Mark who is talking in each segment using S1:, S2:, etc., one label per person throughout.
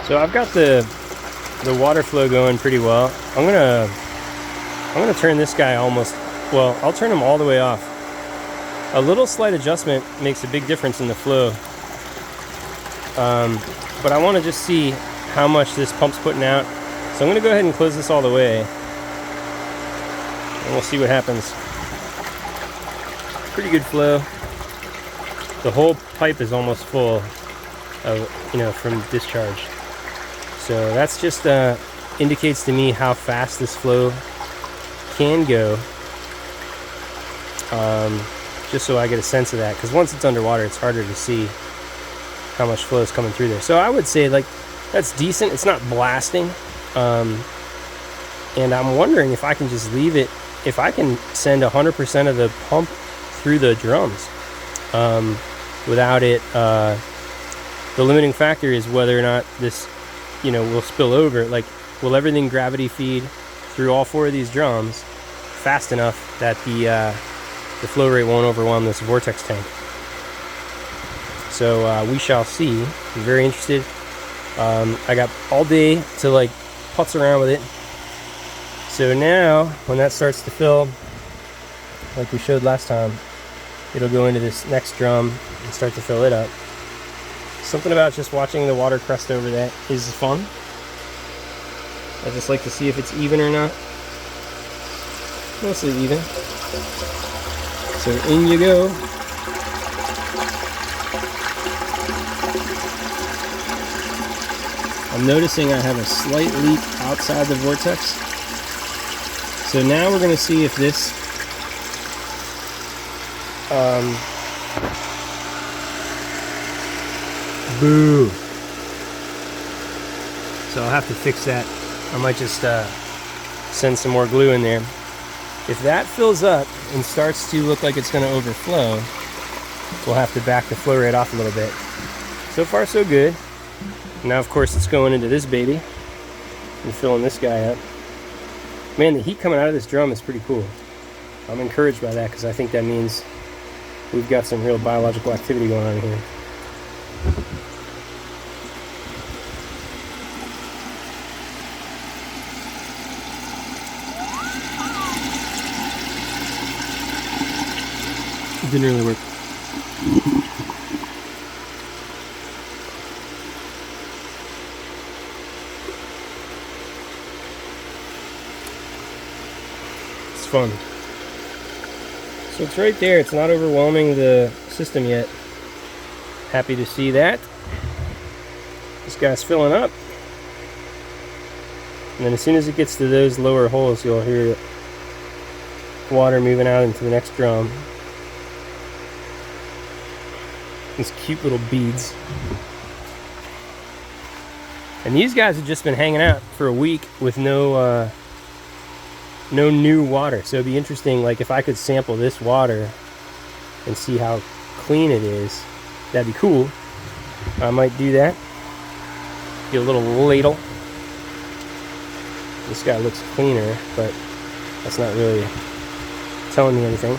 S1: So I've got the water flow going pretty well. I'm gonna turn this guy almost, well, I'll turn him all the way off. A little slight adjustment makes a big difference in the flow. But I want to just see how much this pump's putting out. So I'm gonna go ahead and close this all the way, and we'll see what happens. Pretty good flow. The whole pipe is almost full of, you know, from discharge. So that's just indicates to me how fast this flow can go. Just so I get a sense of that, because once it's underwater, it's harder to see how much flow is coming through there. So I would say, like, that's decent. It's not blasting. And I'm wondering if I can just leave it, if I can send 100% of the pump through the drums without it. The limiting factor is whether or not this, you know, will spill over. Like, will everything gravity feed through all 4 of these drums fast enough that the flow rate won't overwhelm this vortex tank? So we shall see. I'm very interested. I got all day to like putz around with it. So now when that starts to fill, like we showed last time, it'll go into this next drum and start to fill it up. Something about just watching the water crest over that is fun. I just like to see if it's even or not. Mostly even. So in you go. I'm noticing I have a slight leak outside the vortex. So now we're going to see if this boo. So I'll have to fix that. I might just send some more glue in there. If that fills up and starts to look like it's going to overflow, we'll have to back the flow rate off a little bit. So far so good. Now of course it's going into this baby and filling this guy up. Man, the heat coming out of this drum is pretty cool. I'm encouraged by that, because I think that means we've got some real biological activity going on here. It didn't really work. It's fun. So it's right there. It's not overwhelming the system yet. Happy to see that. This guy's filling up. And then as soon as it gets to those lower holes, you'll hear water moving out into the next drum. These cute little beads. And these guys have just been hanging out for a week with no new water. So it'd be interesting, like, if I could sample this water and see how clean it is, that'd be cool. I might do that. Get a little ladle. This guy looks cleaner, but that's not really telling me anything.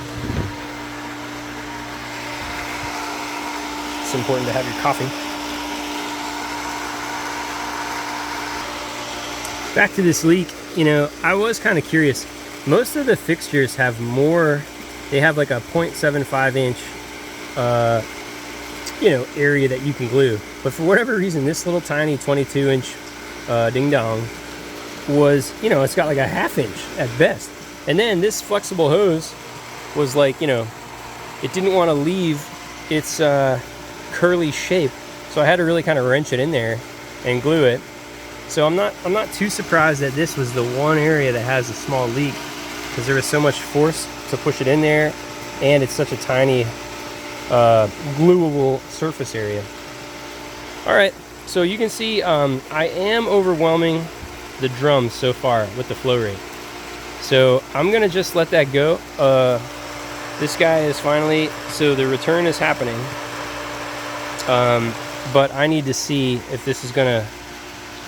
S1: It's important to have your coffee. Back to this leak, you know, I was kind of curious. Most of the fixtures have more, they have like a 0.75 inch, you know, area that you can glue. But for whatever reason, this little tiny 22 inch ding dong was, you know, it's got like a ½ inch at best. And then this flexible hose was like, you know, it didn't want to leave its curly shape. So I had to really kind of wrench it in there and glue it. So I'm not too surprised that this was the one area that has a small leak, because there was so much force to push it in there, and it's such a tiny gluable surface area. All right, so you can see I am overwhelming the drums so far with the flow rate. So I'm gonna just let that go. This guy is finally, so the return is happening, but I need to see if this is gonna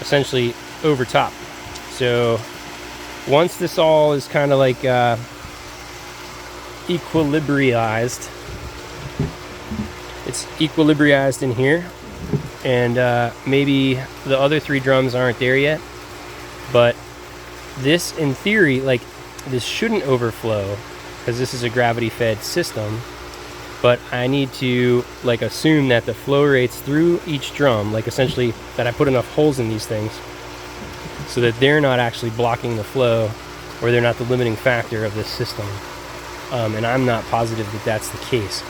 S1: essentially overtop. So once this all is kind of like equilibrialized, it's equilibrialized in here, and maybe the other 3 drums aren't there yet, but this, in theory, like, this shouldn't overflow because this is a gravity fed system, but I need to like assume that the flow rates through each drum, like essentially that I put enough holes in these things so that they're not actually blocking the flow, or they're not the limiting factor of this system. And I'm not positive that that's the case.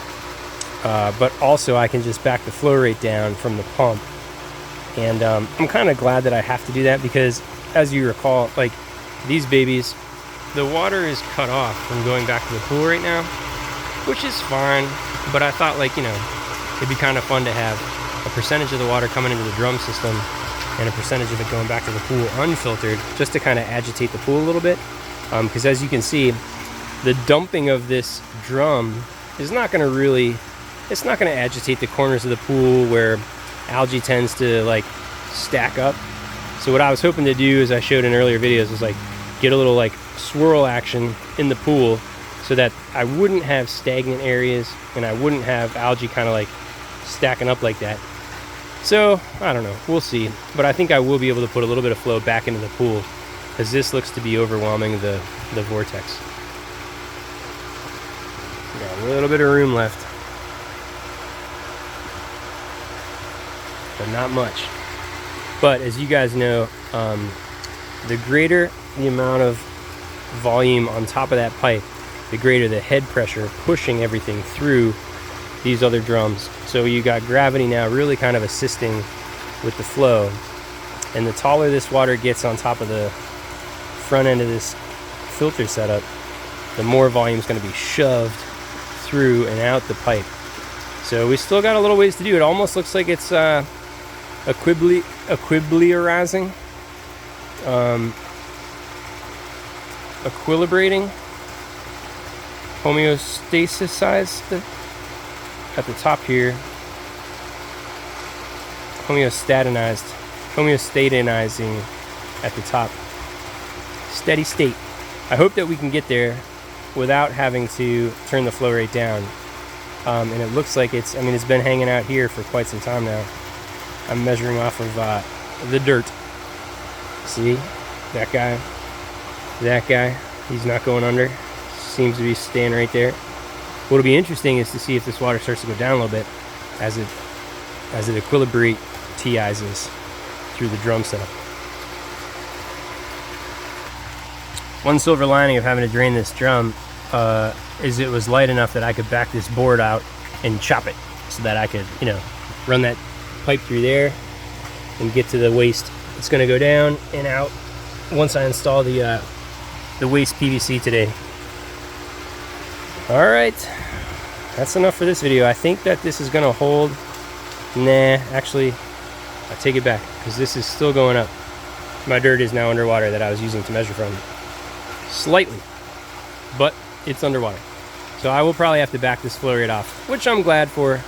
S1: But also I can just back the flow rate down from the pump. And I'm kind of glad that I have to do that because, as you recall, like these babies, the water is cut off from going back to the pool right now, which is fine. But I thought, like, you know, it'd be kind of fun to have a percentage of the water coming into the drum system and a percentage of it going back to the pool unfiltered, just to kind of agitate the pool a little bit. Because as you can see, the dumping of this drum is not going to really, it's not going to agitate the corners of the pool where algae tends to like stack up. So what I was hoping to do, as I showed in earlier videos, was like get a little like swirl action in the pool so that I wouldn't have stagnant areas and I wouldn't have algae kind of like stacking up like that. So I don't know, we'll see. But I think I will be able to put a little bit of flow back into the pool because this looks to be overwhelming the vortex. Got a little bit of room left, but not much. But as you guys know, the greater the amount of volume on top of that pipe, the greater the head pressure pushing everything through these other drums. So you got gravity now really kind of assisting with the flow. And the taller this water gets on top of the front end of this filter setup, the more volume is going to be shoved through and out the pipe. So we still got a little ways to do. It almost looks like it's equilibrating, homeostasized at the top here, homeostatinizing at the top, steady state. I hope that we can get there without having to turn the flow rate down. And it looks like it's, I mean, it's been hanging out here for quite some time now. I'm measuring off of the dirt. See, that guy, he's not going under. Seems to be staying right there. What'll be interesting is to see if this water starts to go down a little bit as it equilibratizes through the drum setup. One silver lining of having to drain this drum is it was light enough that I could back this board out and chop it so that I could, you know, run that pipe through there and get to the waste. It's going to go down and out once I install the waste PVC today. All right, that's enough for this video. I think that this is going to hold. Nah, actually, I take it back because this is still going up. My dirt is now underwater that I was using to measure from. Slightly, but it's underwater. So I will probably have to back this flow rate off, which I'm glad for.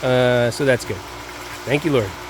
S1: So that's good. Thank you, Lord.